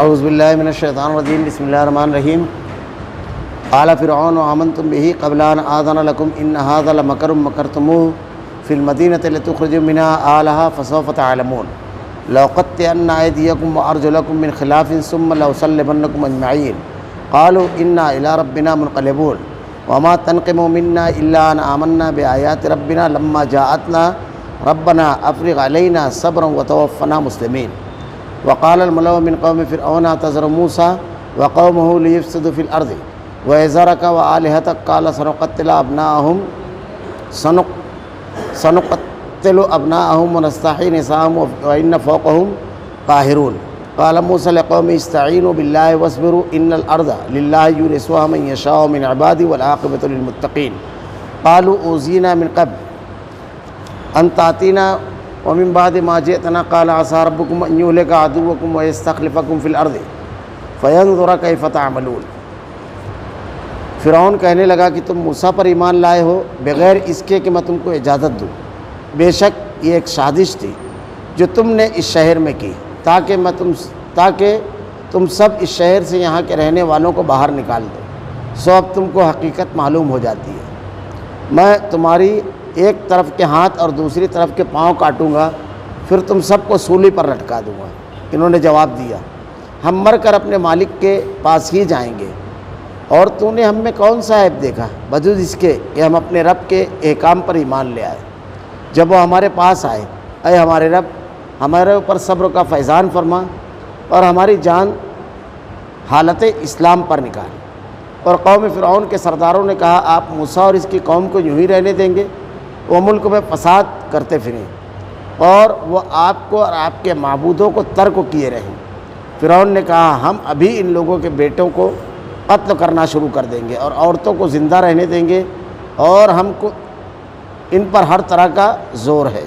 اعوذ باللہ من الشیطان الرجیم بسم اللہ الرحمن الرحیم قال فرعون آمنتم به قبل ان آذن لكم ان هذا لمكر مكرتموه في المدينة لتخرجوا منها أهلها فسوف تعلمون لأقطعن أيديكم وأرجلكم من خلاف ثم لأصلبنكم أجمعين قالوا إنا إلى ربنا منقلبون وما تنقم منا إلا أن آمنا بآيات ربنا لما جاءتنا ربنا أفرغ علينا صبرا وتوفنا مسلمين وقال الملأ من قوم فرعون اعتذر موسى وقومه ليفسدوا في الأرض ويذرك وآلهتك قال سنقتل أبناءهم ونستحيي نساءهم وإن فوقهم قاهرون قال موسى لقومه استعينوا بالله واصبروا إن الأرض لله يورثها من يشاء من عباده والعاقبة للمتقين قالوا أوذينا من قبل أن تأتينا ومن بعد ما جئتنا قال عسى ربكم أن يهلك عدوكم ويستخلفكم في الأرض فينظر كيف تعملون۔ فرعون کہنے لگا کہ تم موسیٰ پر ایمان لائے ہو بغیر اس کے کہ میں تم کو اجازت دوں، بے شک یہ ایک سازش تھی جو تم نے اس شہر میں کی تاکہ تم سب اس شہر سے یہاں کے رہنے والوں کو باہر نکال دو، سو اب تم کو حقیقت معلوم ہو جاتی ہے، میں تمہاری ایک طرف کے ہاتھ اور دوسری طرف کے پاؤں کاٹوں گا، پھر تم سب کو سولی پر لٹکا دوں گا۔ انہوں نے جواب دیا ہم مر کر اپنے مالک کے پاس ہی جائیں گے، اور تو نے ہم میں کون سا عیب دیکھا بجز اس کے کہ ہم اپنے رب کے احکام پر ایمان لے آئے۔ جب وہ ہمارے پاس آئے اے ہمارے رب ہمارے اوپر صبر کا فیضان فرما اور ہماری جان حالت اسلام پر نکال۔ اور قوم فرعون کے سرداروں نے کہا آپ موسیٰ اور اس کی قوم کو یوں ہی رہنے دیں گے؟ وہ ملک میں فساد کرتے پھریں اور وہ آپ کو اور آپ کے معبودوں کو ترک کیے رہیں۔ فرعون نے کہا ہم ابھی ان لوگوں کے بیٹوں کو قتل کرنا شروع کر دیں گے اور عورتوں کو زندہ رہنے دیں گے، اور ہم کو ان پر ہر طرح کا زور ہے۔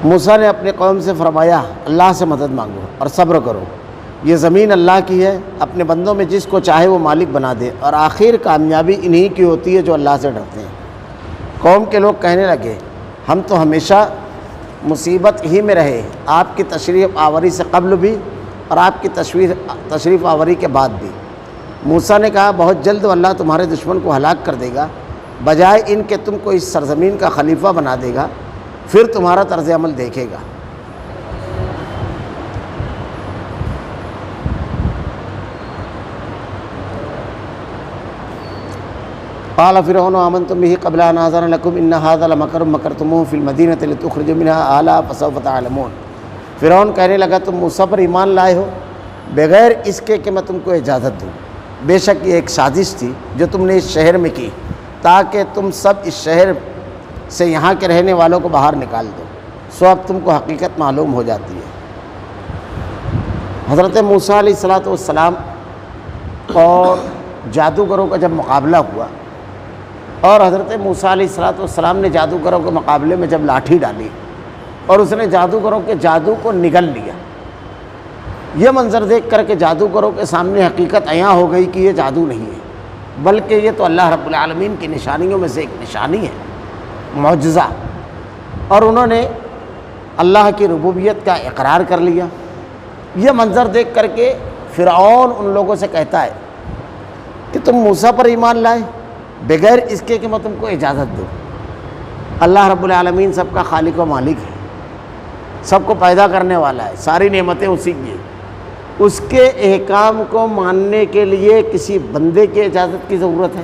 موسیٰ نے اپنے قوم سے فرمایا اللہ سے مدد مانگو اور صبر کرو، یہ زمین اللہ کی ہے، اپنے بندوں میں جس کو چاہے وہ مالک بنا دے، اور آخر کامیابی انہی کی ہوتی ہے جو اللہ سے ڈرتے ہیں۔ قوم کے لوگ کہنے لگے ہم تو ہمیشہ مصیبت ہی میں رہے، آپ کی تشریف آوری سے قبل بھی اور آپ کی تشریف آوری کے بعد بھی۔ موسیٰ نے کہا بہت جلد اللہ تمہارے دشمن کو ہلاک کر دے گا، بجائے ان کہ تم کو اس سرزمین کا خلیفہ بنا دے گا، پھر تمہارا طرز عمل دیکھے گا۔ قال فرعون آمنتم به قبل ان آذن لكم ان هذا لمكر مكرتموه في المدينة لتخرجوا منها أهلها فسوف تعلمون۔ فرعون کہنے لگا تم موسیٰ پر ایمان لائے ہو بغیر اس کے کہ میں تم کو اجازت دوں، بے شک یہ ایک سازش تھی جو تم نے اس شہر میں کی تاکہ تم سب اس شہر سے یہاں کے رہنے والوں کو باہر نکال دو، سو اب تم کو حقیقت معلوم ہو جاتی ہے۔ حضرت موسیٰ علیہ السلام اور جادوگروں کا جب مقابلہ ہوا، اور حضرت موسیٰ علیہ السلام نے جادوگروں کے مقابلے میں جب لاٹھی ڈالی اور اس نے جادوگروں کے جادو کو نگل لیا، یہ منظر دیکھ کر کے جادوگروں کے سامنے حقیقت عیاں ہو گئی کہ یہ جادو نہیں ہے بلکہ یہ تو اللہ رب العالمین کی نشانیوں میں سے ایک نشانی ہے، معجزہ، اور انہوں نے اللہ کی ربوبیت کا اقرار کر لیا۔ یہ منظر دیکھ کر کے فرعون ان لوگوں سے کہتا ہے کہ تم موسیٰ پر ایمان لائے بغیر اس کے کہ میں تم کو اجازت دوں۔ اللہ رب العالمین سب کا خالق و مالک ہے، سب کو پیدا کرنے والا ہے، ساری نعمتیں اسی کی ہیں، اس کے احکام کو ماننے کے لیے کسی بندے کی اجازت کی ضرورت ہے؟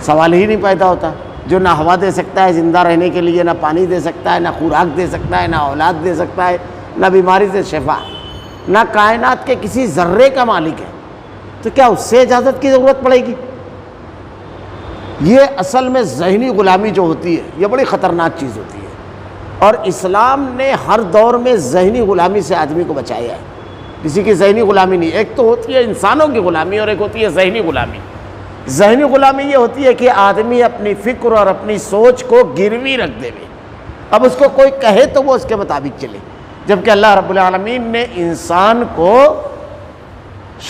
سوال ہی نہیں پیدا ہوتا۔ جو نہ ہوا دے سکتا ہے زندہ رہنے کے لیے، نہ پانی دے سکتا ہے، نہ خوراک دے سکتا ہے، نہ اولاد دے سکتا ہے، نہ بیماری سے شفا، نہ کائنات کے کسی ذرے کا مالک ہے، تو کیا اس سے اجازت کی ضرورت پڑے گی؟ یہ اصل میں ذہنی غلامی جو ہوتی ہے یہ بڑی خطرناک چیز ہوتی ہے، اور اسلام نے ہر دور میں ذہنی غلامی سے آدمی کو بچایا ہے۔ کسی کی ذہنی غلامی نہیں، ایک تو ہوتی ہے انسانوں کی غلامی اور ایک ہوتی ہے ذہنی غلامی۔ ذہنی غلامی یہ ہوتی ہے کہ آدمی اپنی فکر اور اپنی سوچ کو گروی رکھ دے، اب اس کو کوئی کہے تو وہ اس کے مطابق چلے، جبکہ اللہ رب العالمین نے انسان کو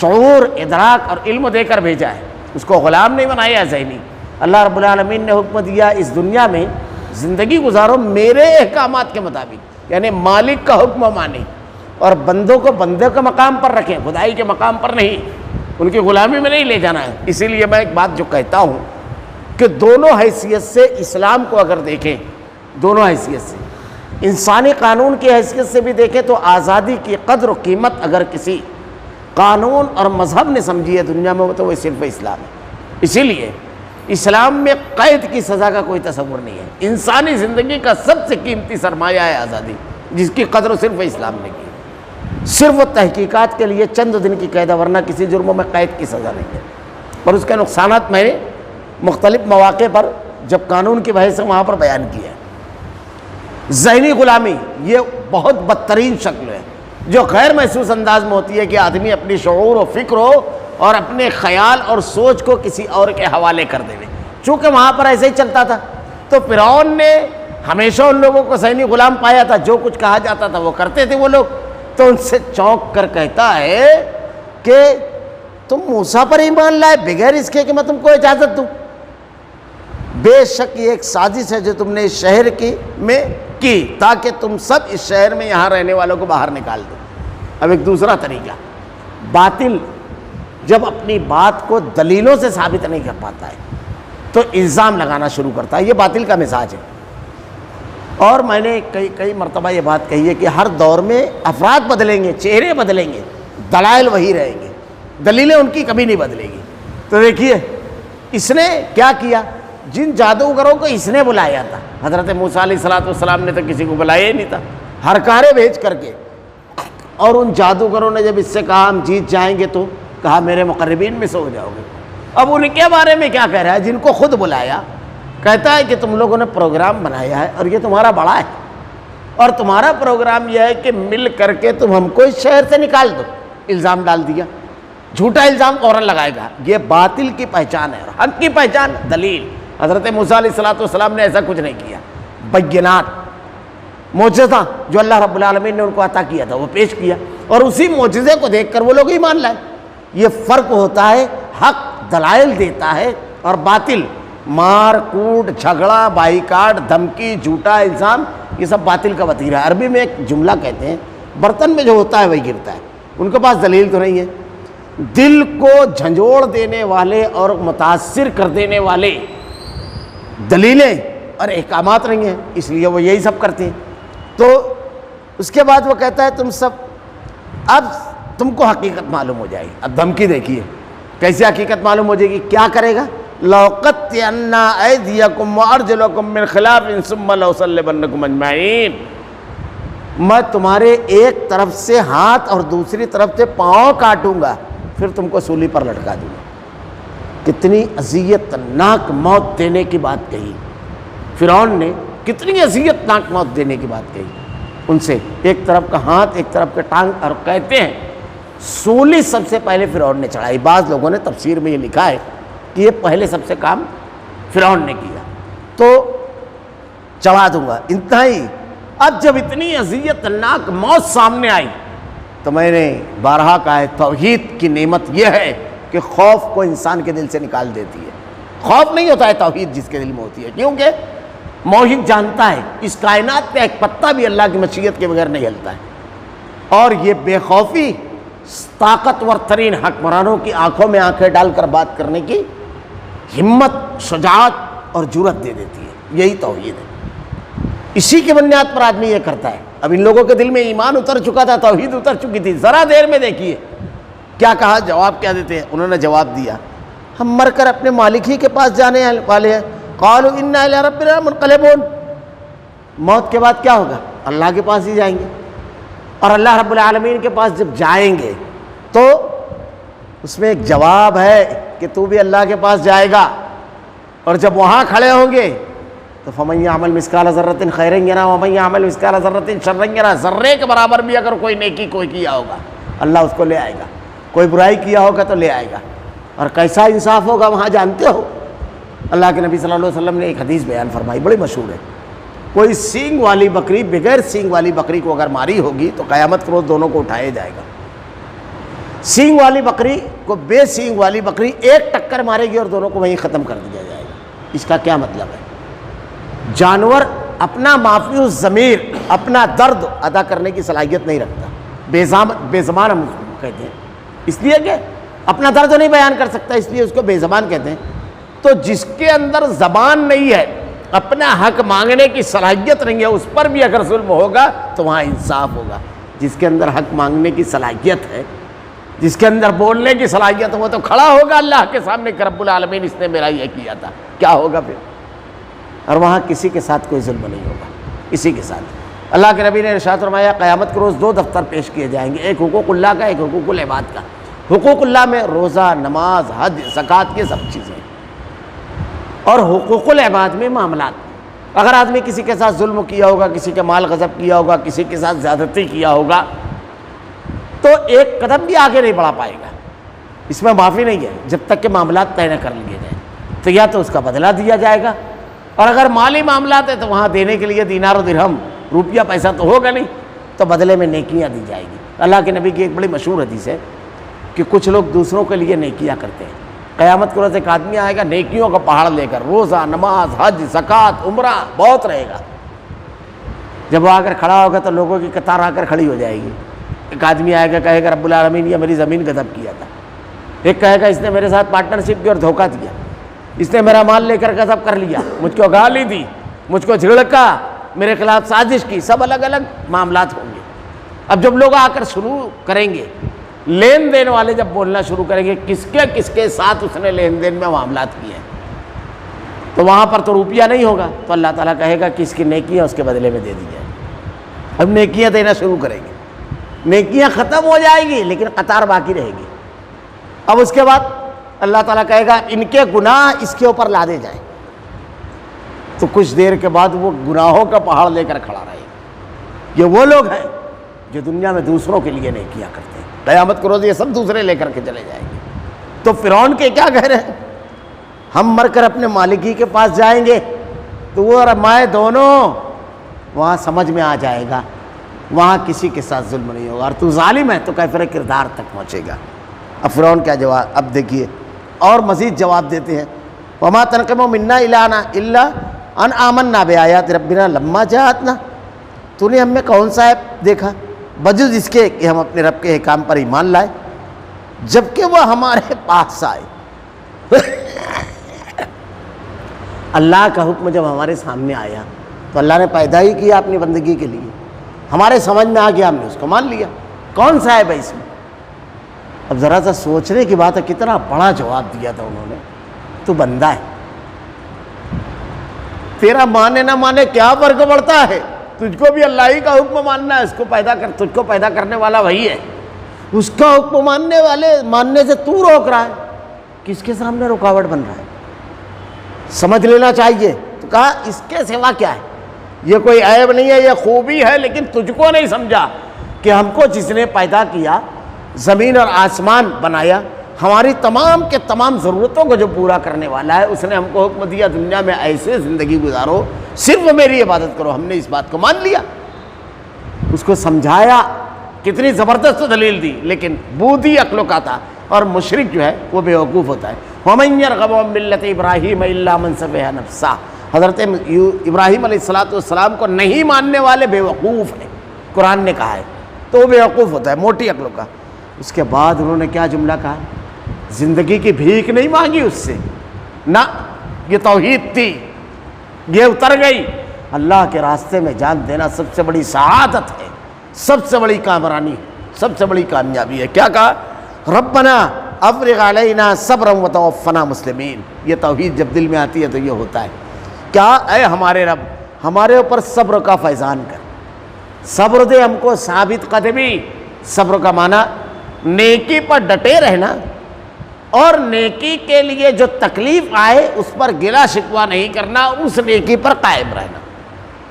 شعور، ادراک اور علم دے کر بھیجا ہے، اس کو غلام نہیں بنایا ہے ذہنی۔ اللہ رب العالمین نے حکم دیا اس دنیا میں زندگی گزارو میرے احکامات کے مطابق، یعنی مالک کا حکم مانے، اور بندوں کو بندے کے مقام پر رکھیں، خدائی کے مقام پر نہیں، ان کی غلامی میں نہیں لے جانا ہے۔ اسی لیے میں ایک بات جو کہتا ہوں کہ دونوں حیثیت سے اسلام کو اگر دیکھیں، دونوں حیثیت سے، انسانی قانون کی حیثیت سے بھی دیکھیں تو آزادی کی قدر و قیمت اگر کسی قانون اور مذہب نے سمجھی ہے دنیا میں تو وہ صرف اسلام ہے۔ اسی لیے اسلام میں قید کی سزا کا کوئی تصور نہیں ہے۔ انسانی زندگی کا سب سے قیمتی سرمایہ ہے آزادی، جس کی قدر صرف اسلام نے کی۔ صرف وہ تحقیقات کے لیے چند دن کی قید ہے، ورنہ کسی جرموں میں قید کی سزا نہیں ہے۔ اور اس کے نقصانات میں نے مختلف مواقع پر جب قانون کی بحث سے وہاں پر بیان کیا ہے۔ ذہنی غلامی یہ بہت بدترین شکل ہے جو غیر محسوس انداز میں ہوتی ہے کہ آدمی اپنی شعور و فکر ہو اور اپنے خیال اور سوچ کو کسی اور کے حوالے کر دے۔ چونکہ وہاں پر ایسے ہی چلتا تھا تو فرعون نے ہمیشہ ان لوگوں کو ذہنی غلام پایا تھا، جو کچھ کہا جاتا تھا وہ کرتے تھے وہ لوگ۔ تو ان سے چونک کر کہتا ہے کہ تم موسیٰ پر ایمان لائے بغیر اس کے کہ میں تم کو اجازت دوں؟ بے شک یہ ایک سازش ہے جو تم نے اس شہر میں کی تاکہ تم سب اس شہر میں یہاں رہنے والوں کو باہر نکال دو۔ اب ایک دوسرا طریقہ، باطل جب اپنی بات کو دلیلوں سے ثابت نہیں کر پاتا ہے تو الزام لگانا شروع کرتا ہے، یہ باطل کا مزاج ہے۔ اور میں نے کئی مرتبہ یہ بات کہی ہے کہ ہر دور میں افراد بدلیں گے، چہرے بدلیں گے، دلائل وہی رہیں گے، دلیلیں ان کی کبھی نہیں بدلے گی۔ تو دیکھیے اس نے کیا کیا، جن جادوگروں کو اس نے بلایا تھا، حضرت موسیٰ علیہ السلام نے تو کسی کو بلایا ہی نہیں تھا، ہرکارے بھیج کر کے، اور ان جادوگروں نے جب اس سے کہا ہم جیت جائیں گے تو کہا میرے مقربین میں سے ہو جاؤ گے۔ اب ان کے بارے میں کیا کہہ رہا ہے، جن کو خود بلایا، کہتا ہے کہ تم لوگوں نے پروگرام بنایا ہے اور یہ تمہارا بڑا ہے، اور تمہارا پروگرام یہ ہے کہ مل کر کے تم ہم کو اس شہر سے نکال دو۔ الزام ڈال دیا، جھوٹا الزام فوراً لگائے گا۔ یہ باطل کی پہچان ہے، اور حق کی پہچان دلیل۔ حضرت موسیٰ علیہ السلام نے ایسا کچھ نہیں کیا، بینات معجزہ جو اللہ رب العالمین نے ان کو عطا کیا تھا وہ پیش کیا، اور اسی معجزے کو دیکھ کر وہ لوگ ایمان لائے۔ یہ فرق ہوتا ہے، حق دلائل دیتا ہے اور باطل مار کوٹ، جھگڑا، بائیکاٹ، دھمکی، جھوٹا الزام، یہ سب باطل کا وتیرہ ہے۔ عربی میں ایک جملہ کہتے ہیں، برتن میں جو ہوتا ہے وہی گرتا ہے۔ ان کے پاس دلیل تو نہیں ہے، دل کو جھنجھوڑ دینے والے اور متاثر کر دینے والے دلیلیں اور احکامات نہیں ہیں، اس لیے وہ یہی سب کرتے ہیں۔ تو اس کے بعد وہ کہتا ہے تم سب، اب تم کو حقیقت معلوم ہو جائے گی۔ اب دھمکی دیکھیے کیسے حقیقت معلوم ہو جائے گی، کیا کرے گا، لَأُقَطِّعَنَّ أَيْدِيَكُمْ وَأَرْجُلَكُمْ مِنْ خِلَافٍ ثُمَّ لَأُصَلِّبَنَّكُمْ أَجْمَعِينَ۔ میں تمہارے ایک طرف سے ہاتھ اور دوسری طرف سے پاؤں کاٹوں گا، پھر تم کو سولی پر لٹکا دوں گا۔ کتنی اذیت ناک موت دینے کی بات کہی فرعون نے، کتنی اذیت ناک موت دینے کی بات کہی ان سے، ایک طرف کا ہاتھ ایک طرف کا ٹانگ، اور کہتے ہیں سولی سب سے پہلے فرعون نے چڑھائی۔ بعض لوگوں نے تفسیر میں یہ لکھا ہے کہ یہ پہلے سب سے کام فرعون نے کیا، تو چڑھا دوں گا، انتہائی۔ اب جب اتنی اذیت ناک موت سامنے آئی تو میں نے بارہا کہا ہے توحید کی نعمت یہ ہے کہ خوف کو انسان کے دل سے نکال دیتی ہے۔ خوف نہیں ہوتا ہے توحید جس کے دل میں ہوتی ہے، کیونکہ موحد جانتا ہے اس کائنات پہ ایک پتا بھی اللہ کی مشیت کے بغیر نہیں ہلتا ہے، اور یہ بے خوفی طاقتور ترین حکمرانوں کی آنکھوں میں آنکھیں ڈال کر بات کرنے کی ہمت، شجاعت اور جرأت دے دیتی ہے۔ یہی توحید ہے، اسی کی بنیاد پر آدمی یہ کرتا ہے۔ اب ان لوگوں کے دل میں ایمان اتر چکا تھا، توحید اتر چکی تھی، ذرا دیر میں دیکھیے کیا کہا، جواب کیا دیتے ہیں۔ انہوں نے جواب دیا ہم مر کر اپنے مالک ہی کے پاس جانے والے ہیں۔ قالوا انا الی ربنا منقلبون، موت کے بعد کیا ہوگا، اللہ کے پاس ہی جائیں گے، اور اللہ رب العالمین کے پاس جب جائیں گے تو اس میں ایک جواب ہے کہ تو بھی اللہ کے پاس جائے گا، اور جب وہاں کھڑے ہوں گے تو فَمَن يَعْمَلْ مِثْقَالَ ذَرَّةٍ خَيْرًا يَرَهُ وَمَن يَعْمَلْ مِثْقَالَ ذَرَّةٍ شَرًّا يَرَهُ، ذرے کے برابر بھی اگر کوئی نیکی کوئی کیا ہوگا اللہ اس کو لے آئے گا، کوئی برائی کیا ہوگا تو لے آئے گا۔ اور کیسا انصاف ہوگا وہاں جانتے ہو، اللہ کے نبی صلی اللہ علیہ وسلم نے ایک حدیث بیان فرمائی، بڑی مشہور ہے، کوئی سینگ والی بکری بغیر سینگ والی بکری کو اگر ماری ہوگی تو قیامت کے روز دونوں کو اٹھایا جائے گا۔ سینگ والی بکری کو بے سینگ والی بکری ایک ٹکر مارے گی اور دونوں کو وہیں ختم کر دیا جائے گا۔ اس کا کیا مطلب ہے، جانور اپنا معافی الضمیر، اپنا درد ادا کرنے کی صلاحیت نہیں رکھتا، بے زبان ہم اس کو کہتے ہیں، اس لیے کہ اپنا درد نہیں بیان کر سکتا، اس لیے اس کو بے زبان کہتے ہیں۔ تو جس کے اندر زبان نہیں ہے، اپنا حق مانگنے کی صلاحیت نہیں ہے، اس پر بھی اگر ظلم ہوگا تو وہاں انصاف ہوگا۔ جس کے اندر حق مانگنے کی صلاحیت ہے، جس کے اندر بولنے کی صلاحیت ہے، وہ تو کھڑا ہوگا اللہ کے سامنے کہ رب العالمین اس نے میرا یہ کیا تھا، کیا ہوگا پھر؟ اور وہاں کسی کے ساتھ کوئی ظلم نہیں ہوگا، کسی کے ساتھ۔ اللہ کے نبی نے ارشاد فرمایا قیامت کے روز 2 دفتر پیش کیے جائیں گے، ایک حقوق اللہ کا، ایک حقوق العباد کا۔ حقوق اللہ میں روزہ، نماز، حج، زکوٰۃ، یہ سب چیزیں، اور حقوق العباد میں معاملات۔ اگر آدمی کسی کے ساتھ ظلم کیا ہوگا، کسی کے مال غصب کیا ہوگا، کسی کے ساتھ زیادتی کیا ہوگا، تو ایک قدم بھی آگے نہیں بڑھا پائے گا، اس میں معافی نہیں ہے جب تک کہ معاملات طے نہ کر لیے جائیں۔ تو یا تو اس کا بدلہ دیا جائے گا، اور اگر مالی معاملات ہیں تو وہاں دینے کے لیے دینار و درہم، روپیہ پیسہ تو ہوگا نہیں، تو بدلے میں نیکیاں دی جائے گی۔ اللہ کے نبی کی ایک بڑی مشہور حدیث ہے کہ کچھ لوگ دوسروں کے لیے نیکیاں کرتے ہیں، قیامت کے روز ایک آدمی آئے گا نیکیوں کا پہاڑ لے کر، روزہ، نماز، حج، زکوٰۃ، عمرہ بہت رہے گا۔ جب وہ آ کر کھڑا ہوگا تو لوگوں کی قطار آ کر کھڑی ہو جائے گی۔ ایک آدمی آئے گا کہے گا رب العالمین یہ میری زمین غصب کیا تھا، ایک کہے گا اس نے میرے ساتھ پارٹنرشپ کی اور دھوکہ دیا، اس نے میرا مال لے کر غصب کر لیا، مجھ کو گالی دی، مجھ کو جھڑکا، میرے خلاف سازش کی، سب الگ الگ معاملات ہوں گے۔ اب جب لوگ آ کر شروع کریں گے، لین دین والے جب بولنا شروع کریں گے کس کے ساتھ اس نے لین دین میں معاملات کیے ہیں، تو وہاں پر تو روپیہ نہیں ہوگا، تو اللہ تعالیٰ کہے گا کہ اس کی نیکیاں اس کے بدلے میں دے دی جائیں۔ اب نیکیاں دینا شروع کریں گے، نیکیاں ختم ہو جائے گی لیکن قطار باقی رہے گی۔ اب اس کے بعد اللہ تعالیٰ کہے گا ان کے گناہ اس کے اوپر لادے جائیں، تو کچھ دیر کے بعد وہ گناہوں کا پہاڑ لے کر کھڑا رہے گا۔ یہ وہ لوگ ہیں جو دنیا میں دوسروں کے لیے نیکیاں کرتے ہیں، قیامت کے روز یہ سب دوسرے لے کر کے چلے جائیں گے۔ تو فرعون کے کیا کہہ رہے ہیں؟ ہم مر کر اپنے مالکی کے پاس جائیں گے، تو وہ اور میں دونوں، وہاں سمجھ میں آ جائے گا، وہاں کسی کے ساتھ ظلم نہیں ہوگا، اور تو ظالم ہے تو کیفر کردار تک پہنچے گا۔ اب فرعون کیا جواب، اب دیکھیے اور مزید جواب دیتے ہیں، وما تنقم منا الا ان آمنا بآیات ربنا لما جاءتنا، تو نے ہم میں کون سا عیب دیکھا بجز اس کے کہ ہم اپنے رب کے احکام پر ایمان لائے جبکہ وہ ہمارے پاس آئے۔ اللہ کا حکم جب ہمارے سامنے آیا تو اللہ نے پیدا ہی کیا اپنی بندگی کے لیے، ہمارے سمجھ میں آ گیا، ہم نے اس کو مان لیا، کون سا عیب ہے اس میں؟ اب ذرا سا سوچنے کی بات ہے، کتنا بڑا جواب دیا تھا انہوں نے، تو بندہ ہے، تیرا مانے نہ مانے کیا فرق پڑتا ہے، تجھ کو بھی اللہ ہی کا حکم ماننا ہے، اس کو تجھ کو پیدا کرنے والا وہی ہے، اس کا حکم ماننے سے تو روک رہا ہے، کس کے سامنے رکاوٹ بن رہا ہے؟ سمجھ لینا چاہیے۔ تو کہا اس کے سوا کیا ہے، یہ کوئی عیب نہیں ہے، یہ خوبی ہے، لیکن تجھ کو نہیں سمجھا کہ ہم کو جس نے پیدا کیا، زمین اور آسمان بنایا، ہماری تمام کے تمام ضرورتوں کو جو پورا کرنے والا ہے، اس نے ہم کو حکم دیا دنیا میں ایسے زندگی گزارو، صرف میری عبادت کرو، ہم نے اس بات کو مان لیا، اس کو سمجھایا، کتنی زبردست دلیل دی، لیکن بودھی عقلوں کا تھا، اور مشرک جو ہے وہ بیوقوف ہوتا ہے۔ وَمَن يَرْغَبُ عَن مِّلَّةِ إِبْرَاهِيمَ إِلَّا مَن سَفِهَ نَفْسَهُ، حضرت ابراہیم علیہ السلام کو نہیں ماننے والے بیوقوف ہیں، قرآن نے کہا ہے، تو وہ بیوقوف ہوتا ہے، موٹی عقلوں کا۔ اس کے بعد انہوں نے کیا جملہ کہا، زندگی کی بھیک نہیں مانگی اس سے، نہ، یہ توحید تھی، یہ اتر گئی۔ اللہ کے راستے میں جان دینا سب سے بڑی سعادت ہے، سب سے بڑی کامرانی ہے، سب سے بڑی کامیابی ہے۔ کیا کہا، ربنا افرغ علینا صبرا وتوفنا مسلمین۔ یہ توحید جب دل میں آتی ہے تو یہ ہوتا ہے، کیا اے ہمارے رب ہمارے اوپر صبر کا فیضان کر، صبر دے ہم کو، ثابت قدمی، صبر کا معنی نیکی پر ڈٹے رہنا، اور نیکی کے لیے جو تکلیف آئے اس پر گلہ شکوہ نہیں کرنا، اس نیکی پر قائم رہنا۔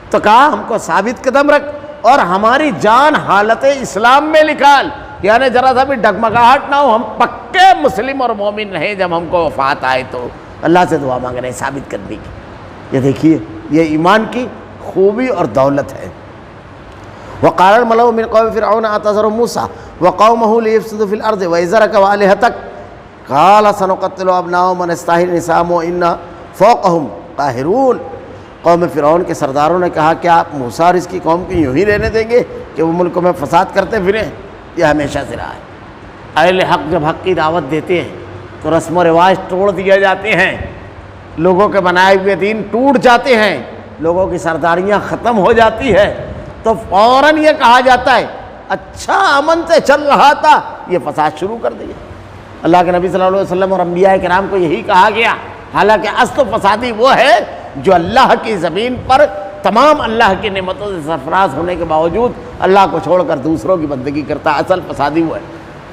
تو کہا ہم کو ثابت قدم رکھ، اور ہماری جان حالت اسلام میں نکال، یعنی ذرا سا بھی ڈگمگاہٹ نہ ہو، ہم پکے مسلم اور مومن رہیں، جب ہم کو وفات آئے تو اللہ سے دعا مانگ رہے ہیں ثابت قدمی کی۔ یہ دیکھیے یہ ایمان کی خوبی اور دولت ہے۔ وقال الملأ من قوم فرعون أتذر موسى وقومه ليفسدوا في الأرض ويذرك وآلهتك قال سنقتل أبناءهم ونستحيي نساءهم وإنا فوقهم قاهرون۔ قوم فرعون کے سرداروں نے کہا کہ آپ موسیٰ اور اس کی قوم کو یوں ہی رہنے دیں گے کہ وہ ملک میں فساد کرتے پھریں؟ یہ ہمیشہ سے رہا ہے۔ اہل حق جب حق کی دعوت دیتے ہیں تو رسم و رواج توڑ دیے جاتے ہیں، لوگوں کے بنائے ہوئے دین ٹوٹ جاتے ہیں، لوگوں کی سرداریاں ختم ہو جاتی ہے، تو فوراً یہ کہا جاتا ہے اچھا امن سے چل رہا تھا، یہ فساد شروع کر دیا۔ اللہ کے نبی صلی اللہ علیہ وسلم اور انبیاء کرام کو یہی کہا گیا، حالانکہ اصل فسادی وہ ہے جو اللہ کی زمین پر تمام اللہ کی نعمتوں سے سرفراز ہونے کے باوجود اللہ کو چھوڑ کر دوسروں کی بندگی کرتا، اصل فسادی وہ ہے۔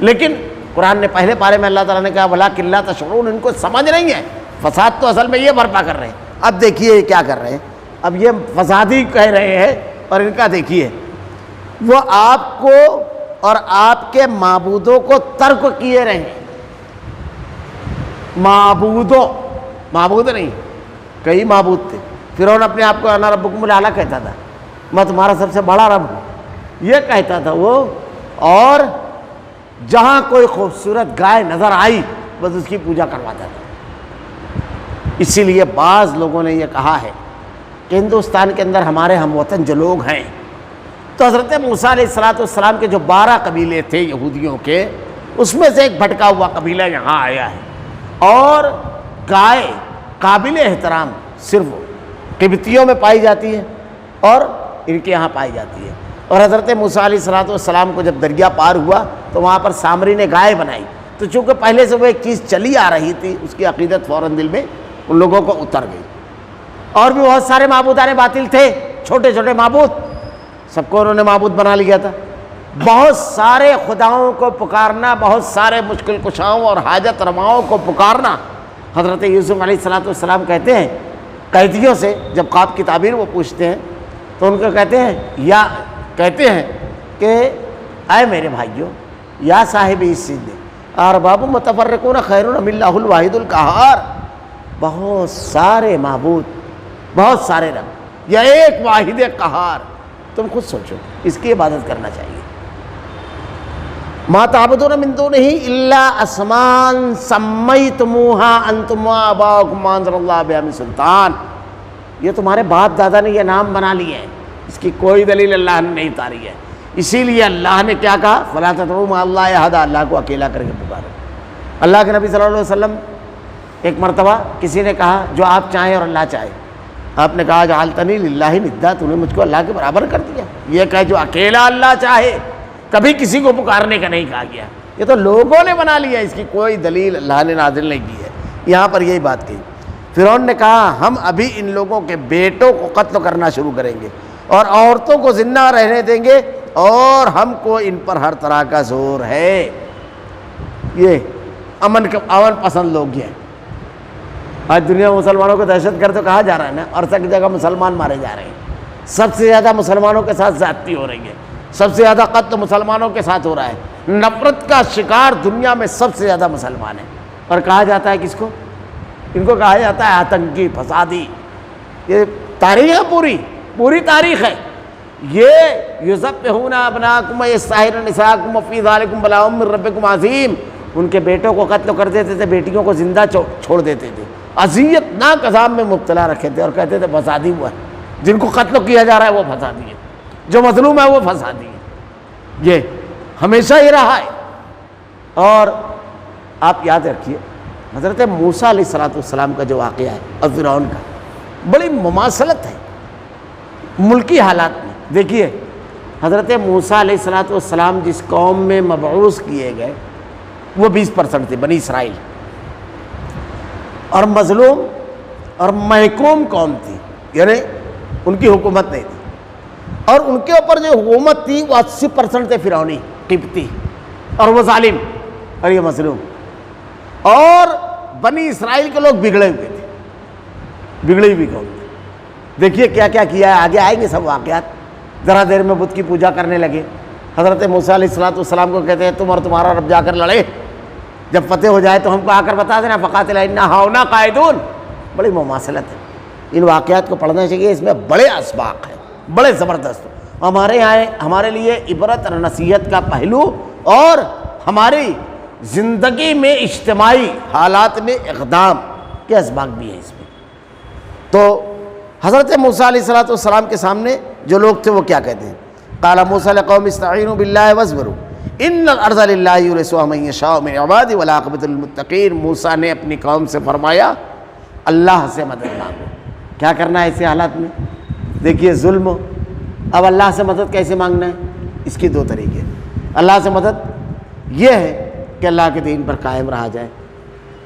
لیکن قرآن نے پہلے پارے میں اللہ تعالیٰ نے کہا وَلَٰكِن لَا تَشْعُرُونَ، ان کو سمجھ نہیں ہے، فساد تو اصل میں یہ برپا کر رہے ہیں۔ اب دیکھیے یہ کیا کر رہے ہیں، اب یہ فسادی کہہ رہے ہیں، اور ان کا دیکھیے وہ آپ کو اور آپ کے معبودوں کو ترک کیے رہے ہیں۔ معبود نہیں، کئی معبود تھے۔ فرعون اپنے آپ کو انا ربکم الاعلیٰ کہتا تھا، میں تمہارا سب سے بڑا رب ہوں، یہ کہتا تھا وہ، اور جہاں کوئی خوبصورت گائے نظر آئی بس اس کی پوجا کرواتا تھا۔ اسی لیے بعض لوگوں نے یہ کہا ہے کہ ہندوستان کے اندر ہمارے ہم وطن جو لوگ ہیں، تو حضرت موسیٰ علیہ السلام کے جو 12 قبیلے تھے یہودیوں کے، اس میں سے ایک بھٹکا ہوا قبیلہ یہاں آیا ہے، اور گائے قابل احترام صرف قبطیوں میں پائی جاتی ہے اور ان کے یہاں پائی جاتی ہے۔ اور حضرت موسیٰ علیہ السلام کو جب دریا پار ہوا تو وہاں پر سامری نے گائے بنائی، تو چونکہ پہلے سے وہ ایک چیز چلی آ رہی تھی، اس کی عقیدت فوراً دل میں ان لوگوں کو اتر گئی۔ اور بھی بہت سارے معبودان باطل تھے، چھوٹے چھوٹے معبود، سب کو انہوں نے معبود بنا لیا تھا۔ بہت سارے خداؤں کو پکارنا، بہت سارے مشکل کشاؤں اور حاجت رواؤں کو پکارنا۔ حضرت یوسف علیہ السلام کہتے ہیں قیدیوں سے، جب خواب کی تعبیر وہ پوچھتے ہیں تو ان کو کہتے ہیں کہ اے میرے بھائیوں، یا صاحب السجن ارباب متفرقون خیر ام اللہ الواحد القہار، بہت سارے معبود، بہت سارے رب، یا ایک واحد قہار، تم خود سوچو، اس کی عبادت کرنا چاہیے۔ ما تعبدون من دونہ الا اسماء سمیتموها انتم وآباؤکم ما انزل اللہ بہا من سلطان، یہ تمہارے باپ دادا نے یہ نام بنا لیے ہیں، اس کی کوئی دلیل اللہ نے نہیں اتاری ہے۔ اسی لیے اللہ نے کیا کہا، فلا تدعوا مع اللہ احدا، اللہ کو اکیلا کر کے پکارو۔ اللہ کے نبی صلی اللہ علیہ وسلم ایک مرتبہ کسی نے کہا جو آپ چاہیں اور اللہ چاہے، آپ نے کہا جعلتنی للہ ندا، تو نے مجھ کو اللہ کے برابر کر دیا۔ یہ کہ جو اکیلا اللہ چاہے، کبھی کسی کو پکارنے کا نہیں کہا گیا، یہ تو لوگوں نے بنا لیا، اس کی کوئی دلیل اللہ نے نازل نہیں کی ہے۔ یہاں پر یہی بات کہی۔ فرعون نے کہا ہم ابھی ان لوگوں کے بیٹوں کو قتل کرنا شروع کریں گے اور عورتوں کو زندہ رہنے دیں گے، اور ہم کو ان پر ہر طرح کا زور ہے۔ یہ امن پسند لوگ یہ ہیں۔ آج دنیا میں مسلمانوں کو دہشت گرد تو کہا جا رہا ہے نا، اور سب جگہ مسلمان مارے جا رہے ہیں، سب سے زیادہ مسلمانوں کے ساتھ زیادتی ہو رہی ہے، سب سے زیادہ قتل مسلمانوں کے ساتھ ہو رہا ہے، نفرت کا شکار دنیا میں سب سے زیادہ مسلمان ہیں، اور کہا جاتا ہے کس کو؟ ان کو کہا جاتا ہے آتنکی، فسادی۔ یہ تاریخ ہے، پوری تاریخ ہے۔ یہ یذبحون ابناءکم ویستحیون نساءکم وفی ذلکم بلاء من ربکم عظیم، ان کے بیٹوں کو قتل کر دیتے تھے، بیٹیوں کو زندہ چھوڑ دیتے تھے، اذیت ناک عذاب میں مبتلا رکھے تھے، اور کہتے تھے فسادی ہوا ہے، جن کو قتل کیا جا رہا ہے وہ فسادی ہے، جو مظلوم ہے وہ فسادی ہے۔ یہ ہمیشہ ہی رہا ہے۔ اور آپ یاد رکھیے حضرت موسیٰ علیہ السلام کا جو واقعہ ہے اور فرعون کا، بڑی مماثلت ہے ملکی حالات میں۔ دیکھیے حضرت موسیٰ علیہ السلام جس قوم میں مبعوث کیے گئے وہ 20% تھے، بنی اسرائیل، اور مظلوم اور محکوم قوم تھی، یعنی ان کی حکومت نہیں تھی، اور ان کے اوپر جو حکومت تھی وہ 80% تھے فرعونی، قبطی، اور وہ ظالم اور یہ مظلوم۔ اور بنی اسرائیل کے لوگ بگڑے ہوئے تھے، بگڑی ہوئی قوم تھی۔ دیکھیے کیا کیا کیا ہے، آگے آئیں گے سب واقعات۔ ذرا دیر میں بت کی پوجا کرنے لگے۔ حضرت موسیٰ علیہ السلام کو کہتے ہیں تم اور تمہارا رب جا کر لڑے، جب فتح ہو جائے تو ہم کو آ کر بتا دینا، فقاتل انا ہاؤنا قاعدون۔ بڑی مماثلت ہے، ان واقعات کو پڑھنا چاہیے، اس میں بڑے اسباق ہیں، بڑے زبردست۔ ہمارے یہاں ہمارے لیے عبرت اور نصیحت کا پہلو، اور ہماری زندگی میں اجتماعی حالات میں اقدام کے اسباق بھی ہیں اس میں۔ تو حضرت موسیٰ علیہ السلام کے سامنے جو لوگ تھے وہ کیا کہتے ہیں؟ قال موسیٰ لقوم استعینوا باللہ واصبروا ان الارض للہ یورثها من یشاء من عبادہ والعاقبۃ للمتقین۔ موسیٰ نے اپنی قوم سے فرمایا اللہ سے مدد مانگو۔ کیا کرنا ہے ایسے حالات میں؟ دیکھیے ظلم ہو، اب اللہ سے مدد کیسے مانگنا ہے؟ اس کی دو طریقے۔ اللہ سے مدد یہ ہے کہ اللہ کے دین پر قائم رہا جائے،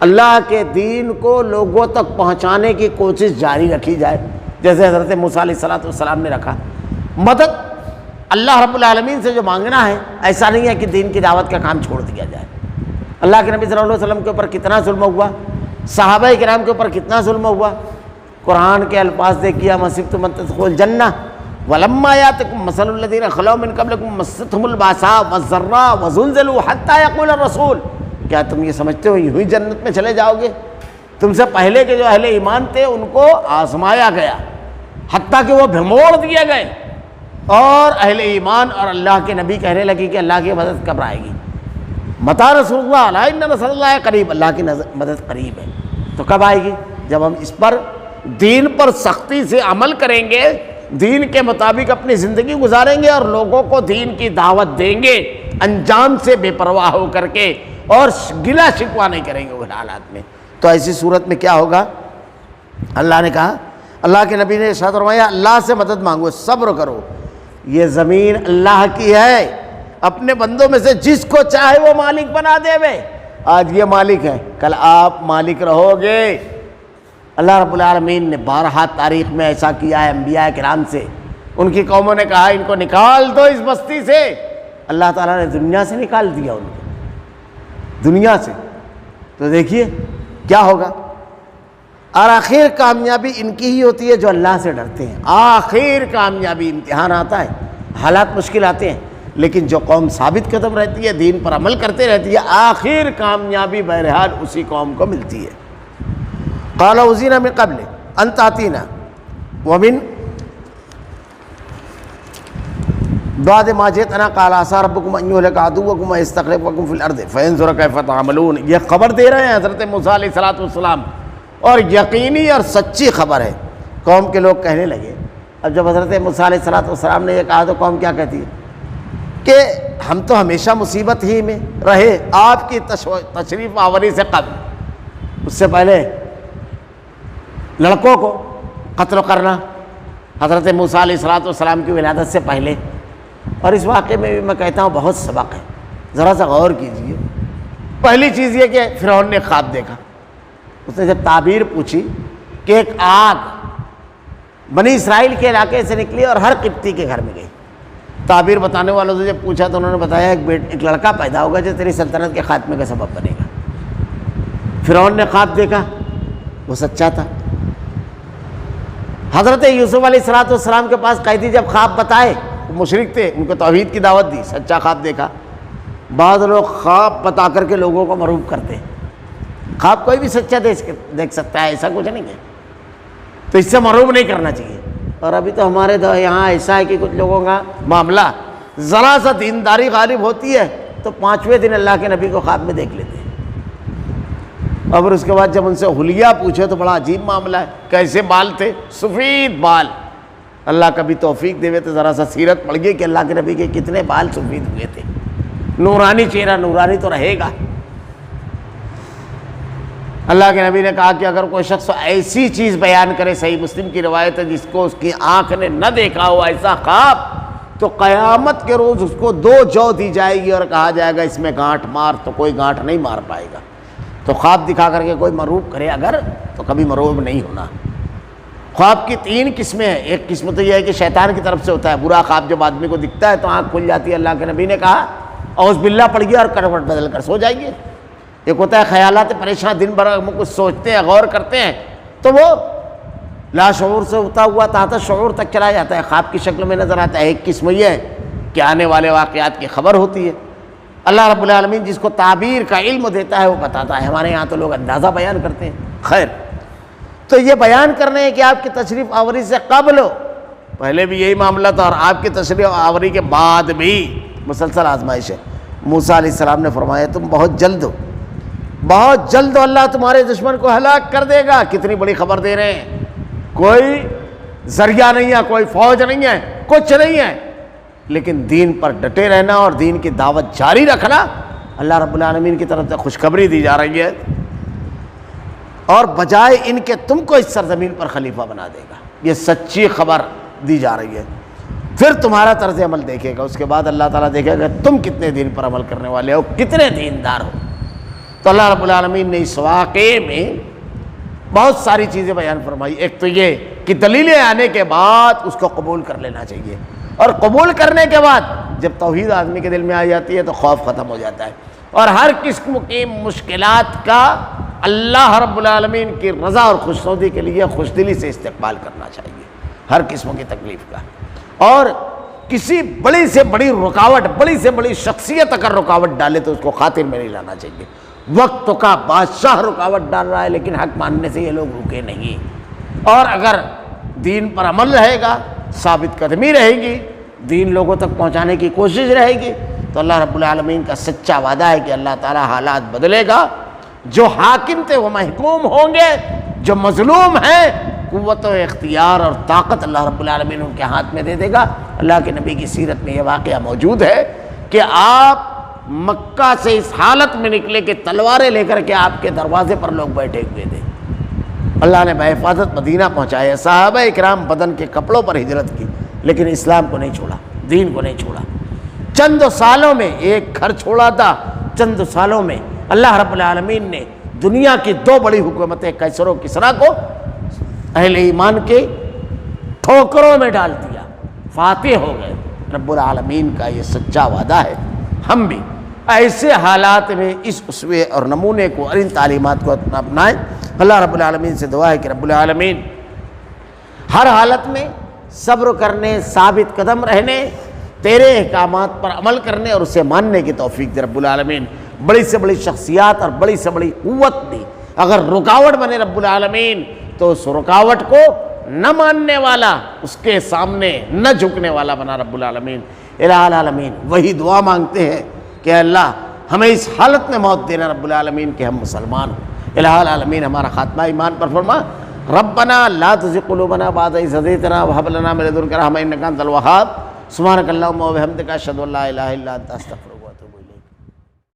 اللہ کے دین کو لوگوں تک پہنچانے کی کوشش جاری رکھی جائے، جیسے حضرت موسیٰ علیہ السلام نے رکھا۔ مدد اللہ رب العالمین سے جو مانگنا ہے، ایسا نہیں ہے کہ دین کی دعوت کا کام چھوڑ دیا جائے۔ اللہ کے نبی صلی اللہ علیہ وسلم کے اوپر کتنا ظلم ہوا، صحابہ کرام کے اوپر کتنا ظلم ہوا۔ قرآن کے الفاظ دیکھیے، ام حسبتم ان تدخلوا الجنہ ولما یاتکم مثل الذین خلوا من قبلکم مستهم الباساء والضراء وزلزلوا حتی یقول الرسول۔ کیا تم یہ سمجھتے ہو یوں ہی جنت میں چلے جاؤ گے؟ تم سے پہلے کے جو اہل ایمان تھے ان کو آزمایا گیا، حتیٰ کہ وہ بھموڑ دیے گئے، اور اہل ایمان اور اللہ کے نبی کہنے لگے کہ اللہ کی مدد کب آئے گی؟ متی رسول اللہ الا ان نصر اللہ قریب، اللہ کی مدد قریب ہے۔ تو کب آئے گی؟ جب ہم اس پر دین پر سختی سے عمل کریں گے، دین کے مطابق اپنی زندگی گزاریں گے اور لوگوں کو دین کی دعوت دیں گے انجام سے بے پرواہ ہو کر کے، اور گلا شکوہ نہیں کریں گے ان حالات میں۔ تو ایسی صورت میں کیا ہوگا؟ اللہ نے کہا، اللہ کے نبی نے ارشاد فرمایا اللہ سے مدد مانگو، صبر کرو، یہ زمین اللہ کی ہے، اپنے بندوں میں سے جس کو چاہے وہ مالک بنا دے وے۔ آج یہ مالک ہے، کل آپ مالک رہو گے۔ اللہ رب العالمین نے بارہا تاریخ میں ایسا کیا ہے انبیاء کرام سے۔ ان کی قوموں نے کہا ان کو نکال دو اس بستی سے، اللہ تعالیٰ نے دنیا سے نکال دیا ان کو، دنیا سے۔ تو دیکھیے کیا ہوگا، اور آخر کامیابی ان کی ہی ہوتی ہے جو اللہ سے ڈرتے ہیں۔ آخر کامیابی، امتحان آتا ہے، حالات مشکل آتے ہیں، لیکن جو قوم ثابت قدم رہتی ہے، دین پر عمل کرتے رہتی ہے، آخر کامیابی بہرحال اسی قوم کو ملتی ہے۔ قال اوذینا من قبل ان تاتینا ومن بعد ما جئتنا قال عسى ربكم ان يهلك عدوكم ويستخلفكم في الارض فينظر كيف تعملون۔ یہ خبر دے رہے ہیں حضرت موسیٰ علیہ السلام، اور یقینی اور سچی خبر ہے۔ قوم کے لوگ کہنے لگے، اب جب حضرت موسیٰ علیہ السلام نے یہ کہا تو قوم کیا کہتی ہے کہ ہم تو ہمیشہ مصیبت ہی میں رہے، آپ کی تشریف آوری سے قبل، اس سے پہلے لڑکوں کو قتل کرنا، حضرت موسیٰ علیہ السلام کی ولادت سے پہلے۔ اور اس واقعے میں بھی میں کہتا ہوں بہت سبق ہے، ذرا سا غور کیجیے۔ پہلی چیز یہ کہ فرعون نے خواب دیکھا، اس نے جب تعبیر پوچھی کہ ایک آگ بنی اسرائیل کے علاقے سے نکلی اور ہر قبطی کے گھر میں گئی۔ تعبیر بتانے والوں سے جب پوچھا تو انہوں نے بتایا ایک لڑکا پیدا ہوگا جو تیری سلطنت کے خاتمے کا سبب بنے گا۔ فرعون نے خواب دیکھا، وہ سچا تھا۔ حضرت یوسف علیہ السلام کے پاس قیدی جب خواب بتائے، مشرک تھے، ان کو توحید کی دعوت دی، سچا خواب دیکھا۔ بعض لوگ خواب بتا کر کے لوگوں کو مروب کرتے ہیں، خواب کوئی بھی سچا دیکھ سکتا ہے، ایسا کچھ نہیں ہے، تو اس سے مروب نہیں کرنا چاہیے۔ اور ابھی تو ہمارے یہاں ایسا ہے کہ کچھ لوگوں کا معاملہ ذرا سا دینداری غالب ہوتی ہے تو 5ویں دن اللہ کے نبی کو خواب میں دیکھ لیتے ہیں، اور پھر اس کے بعد جب ان سے حلیہ پوچھے تو بڑا عجیب معاملہ ہے، کیسے بال تھے؟ سفید بال۔ اللہ کبھی توفیق دے تو ذرا سا سیرت پڑھ گئی کہ اللہ کے نبی کے کتنے بال سفید ہوئے تھے۔ نورانی چہرہ، نورانی تو رہے گا۔ اللہ کے نبی نے کہا کہ اگر کوئی شخص ایسی چیز بیان کرے، صحیح مسلم کی روایت ہے، جس کو اس کی آنکھ نے نہ دیکھا ہو ایسا خواب، تو قیامت کے روز اس کو 2 جو دی جائے گی اور کہا جائے گا اس میں گانٹھ مار، تو کوئی گانٹھ نہیں مار پائے گا۔ تو خواب دکھا کر کے کوئی مروب کرے اگر، تو کبھی مروب نہیں ہونا۔ خواب کی 3 قسمیں ہیں۔ ایک قسم تو یہ ہے کہ شیطان کی طرف سے ہوتا ہے، برا خواب جب آدمی کو دکھتا ہے تو آنکھ کھل جاتی ہے، اللہ کے نبی نے کہا اعوذ باللہ پڑھ گیا اور کروٹ بدل کر سو جائیے۔ ایک ہوتا ہے خیالات پریشان، دن بھر ہم کچھ سوچتے ہیں، غور کرتے ہیں، تو وہ لا شعور سے ہوتا ہوا تحت شعور تک چلا جاتا ہے، خواب کی شکل میں نظر آتا ہے۔ ایک قسم یہ ہے کہ آنے والے واقعات کی خبر ہوتی ہے، اللہ رب العالمین جس کو تعبیر کا علم دیتا ہے وہ بتاتا ہے۔ ہمارے یہاں تو لوگ اندازہ بیان کرتے ہیں۔ خیر، تو یہ بیان کرنے ہیں کہ آپ کی تشریف آوری سے قبل ہو، پہلے بھی یہی معاملہ تھا اور آپ کی تشریف آوری کے بعد بھی مسلسل آزمائش ہے۔ موسیٰ علیہ السلام نے فرمایا تم بہت جلد ہو، بہت جلد اللہ تمہارے دشمن کو ہلاک کر دے گا۔ کتنی بڑی خبر دے رہے ہیں، کوئی ذریعہ نہیں ہے، کوئی فوج نہیں ہے، کچھ نہیں ہے، لیکن دین پر ڈٹے رہنا اور دین کی دعوت جاری رکھنا، اللہ رب العالمین کی طرف سے خوشخبری دی جا رہی ہے، اور بجائے ان کے تم کو اس سرزمین پر خلیفہ بنا دے گا، یہ سچی خبر دی جا رہی ہے۔ پھر تمہارا طرز عمل دیکھے گا، اس کے بعد اللہ تعالیٰ دیکھے گا تم کتنے دین پر عمل کرنے والے ہو، کتنے دیندار ہو۔ تو اللہ رب العالمین نے اس واقعے میں بہت ساری چیزیں بیان فرمائی۔ ایک تو یہ کہ دلیلیں آنے کے بعد اس کو قبول کر لینا چاہیے، اور قبول کرنے کے بعد جب توحید آدمی کے دل میں آ جاتی ہے تو خوف ختم ہو جاتا ہے، اور ہر قسم کی مشکلات کا اللہ رب العالمین کی رضا اور خوشنودی کے لیے خوش دلی سے استقبال کرنا چاہیے، ہر قسم کی تکلیف کا۔ اور کسی بڑی سے بڑی رکاوٹ، بڑی سے بڑی شخصیت اگر رکاوٹ ڈالے تو اس کو خاطر میں نہیں لانا چاہیے۔ وقت کا بادشاہ رکاوٹ ڈال رہا ہے لیکن حق ماننے سے یہ لوگ رکے نہیں، اور اگر دین پر عمل رہے گا، ثابت قدمی رہے گی، دین لوگوں تک پہنچانے کی کوشش رہے گی، تو اللہ رب العالمین کا سچا وعدہ ہے کہ اللہ تعالیٰ حالات بدلے گا۔ جو حاکم تھے وہ محکوم ہوں گے، جو مظلوم ہیں قوت و اختیار اور طاقت اللہ رب العالمین ان کے ہاتھ میں دے دے گا۔ اللہ کے نبی کی سیرت میں یہ واقعہ موجود ہے کہ آپ مکہ سے اس حالت میں نکلے کہ تلواریں لے کر کے آپ کے دروازے پر لوگ بیٹھے ہوئے تھے، اللہ نے بحفاظت مدینہ پہنچایا۔ صحابہ اکرام بدن کے کپڑوں پر ہجرت کی لیکن اسلام کو نہیں چھوڑا، دین کو نہیں چھوڑا۔ چند سالوں میں ایک گھر چھوڑا تھا، چند سالوں میں اللہ رب العالمین نے دنیا کی دو بڑی حکومتیں کیسر و کسریٰ کو اہل ایمان کے ٹھوکروں میں ڈال دیا، فاتح ہو گئے۔ رب العالمین کا یہ سچا وعدہ ہے، ہم بھی ایسے حالات میں اس اسوے اور نمونے کو اور ان تعلیمات کو اپنائیں۔ اللہ رب العالمین سے دعا ہے کہ رب العالمین ہر حالت میں صبر کرنے، ثابت قدم رہنے، تیرے احکامات پر عمل کرنے اور اسے ماننے کی توفیق دے رب العالمین۔ بڑی سے بڑی شخصیات اور بڑی سے بڑی قوت دی، اگر رکاوٹ بنے رب العالمین تو اس رکاوٹ کو نہ ماننے والا، اس کے سامنے نہ جھکنے والا بنا رب العالمین۔ الہ العالمین وہی دعا مانگتے ہیں کہ اللہ ہمیں اس حالت میں موت دینا رب العالمین کہ ہم مسلمان ہوں۔ الہ العالمین ہمارا خاتمہ ایمان پر فرما۔ ربنا لا تزغ قلوبنا بعد إذ هديتنا وهب لنا من لدنك رحمة إنك أنت الوهاب۔ سبحانك اللهم وبحمدك أشهد أن لا إله إلا أنت أستغفرك۔